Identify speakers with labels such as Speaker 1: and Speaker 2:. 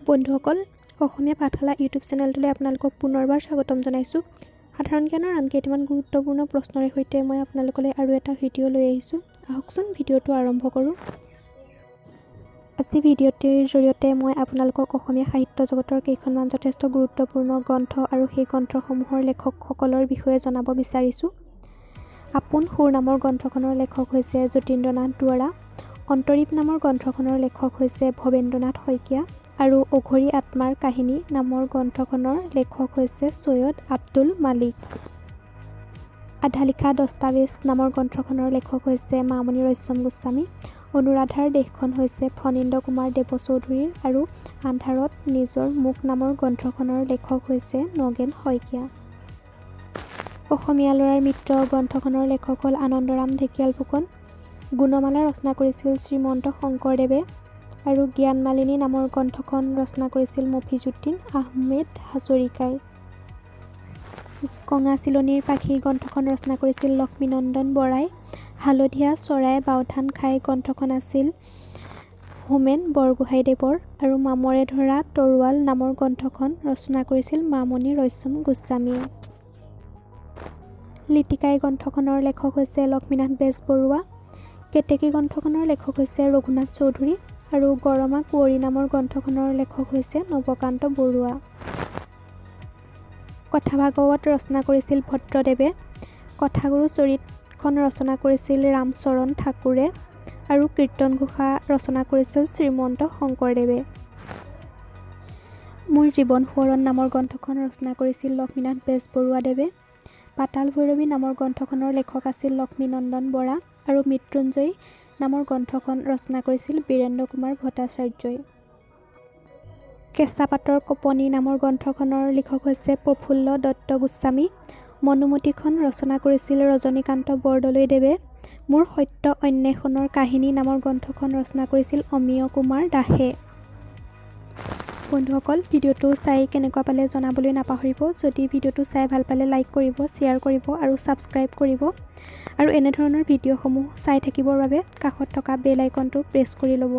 Speaker 1: বন্ধুসকল অসমীয়া পাঠশালা ইউটিউব চেনেলটোলৈ আপোনালোকক পুনৰবাৰ স্বাগতম জনাইছোঁ। সাধাৰণ জ্ঞানৰ আন কেইটামান গুৰুত্বপূৰ্ণ প্ৰশ্নৰে সৈতে মই আপোনালোকলৈ আৰু এটা ভিডিঅ' লৈ আহিছোঁ। আহকচোন ভিডিঅ'টো আৰম্ভ কৰোঁ। আজি ভিডিঅ'টিৰ জৰিয়তে মই আপোনালোকক অসমীয়া সাহিত্য জগতৰ কেইখনমান যথেষ্ট গুৰুত্বপূৰ্ণ গ্ৰন্থ আৰু সেই গ্ৰন্থসমূহৰ লেখকসকলৰ বিষয়ে জনাব বিচাৰিছোঁ। আপোন সুৰ নামৰ গ্ৰন্থখনৰ লেখক হৈছে যতীন্দ্ৰনাথ দুৱৰা। অন্তৰীপ নামৰ গ্ৰন্থখনৰ লেখক হৈছে ভৱেন্দ্ৰনাথ শইকীয়া আৰু অঘৰী আত্মাৰ কাহিনী নামৰ গ্ৰন্থখনৰ লেখক হৈছে সৈয়দ আব্দুল মালিক। আধালিখা দস্তাবেজ নামৰ গ্ৰন্থখনৰ লেখক হৈছে মামণি ৰয়ছম গোস্বামী। অনুৰাধাৰ দেশখন হৈছে ফণীন্দ্ৰ কুমাৰ দেৱচৌধুৰীৰ আৰু আন্ধাৰত নিজৰ মুখ নামৰ গ্ৰন্থখনৰ লেখক হৈছে নগেন শইকীয়া। অসমীয়া ল'ৰাৰ মিত্ৰ গ্ৰন্থখনৰ লেখক হ'ল আনন্দৰাম ঢেকিয়াল ফুকন। গুণমালা ৰচনা কৰিছিল শ্ৰীমন্ত শংকৰদেৱে আৰু জ্ঞানমালিনী নামৰ গ্ৰন্থখন ৰচনা কৰিছিল মফিজুদ্দিন আহমেদ হাজৰিকাই। কঙা চিলনীৰ পাখি গ্ৰন্থখন ৰচনা কৰিছিল লক্ষ্মীনন্দন বৰাই। হালধীয়া চৰাই বাওধান খাই গ্ৰন্থখন আছিল হোমেন বৰগোহাঁইদেৱৰ আৰু মামৰে ধৰা তৰোৱাল নামৰ গ্ৰন্থখন ৰচনা কৰিছিল মামণি ৰয়ছম গোস্বামীয়ে। লিটিকাই গ্ৰন্থখনৰ লেখক হৈছে লক্ষ্মীনাথ বেজবৰুৱা। কেতেকী গ্ৰন্থখনৰ লেখক হৈছে ৰঘুনাথ চৌধুৰী আৰু গৰমা কুঁৱৰী নামৰ গ্ৰন্থখনৰ লেখক হৈছে নৱকান্ত বৰুৱা। কথা ভাগৱত ৰচনা কৰিছিল ভদ্ৰদেৱে। কথাগুৰু চৰিতখন ৰচনা কৰিছিল ৰামচৰণ ঠাকুৰে আৰু কীৰ্তন ঘোষা ৰচনা কৰিছিল শ্ৰীমন্ত শংকৰদেৱে। মোৰ জীৱন সোঁৱৰণ নামৰ গ্ৰন্থখন ৰচনা কৰিছিল লক্ষ্মীনাথ বেজবৰুৱাদেৱে। পাতাল ভৈৰৱী নামৰ গ্ৰন্থখনৰ লেখক আছিল লক্ষ্মীনন্দন বৰা আৰু মৃত্যুঞ্জয় নামৰ গ্ৰন্থখন ৰচনা কৰিছিল বীৰেন্দ্ৰ কুমাৰ ভট্টাচাৰ্যই। কেঁচা পাতৰ কঁপনি নামৰ গ্ৰন্থখনৰ লিখক হৈছে প্ৰফুল্ল দত্ত গোস্বামী। মনোমতীখন ৰচনা কৰিছিল ৰজনীকান্ত বৰদলৈদেৱে। মোৰ সত্য অন্বেষণৰ কাহিনী নামৰ গ্ৰন্থখন ৰচনা কৰিছিল অমিয় কুমাৰ দাসে। বন্ধুসকল ভিডিঅ'টো চাই কেনেকুৱা পালে জনাবলৈ নাপাহৰিব। যদি ভিডিঅ'টো চাই ভাল পালে লাইক কৰিব, শ্বেয়াৰ কৰিব আৰু ছাবস্ক্ৰাইব কৰিব আৰু এনেধৰণৰ ভিডিঅ'সমূহ চাই থাকিবৰ বাবে কাষত থকা বেল আইকনটো প্ৰেছ কৰি ল'ব।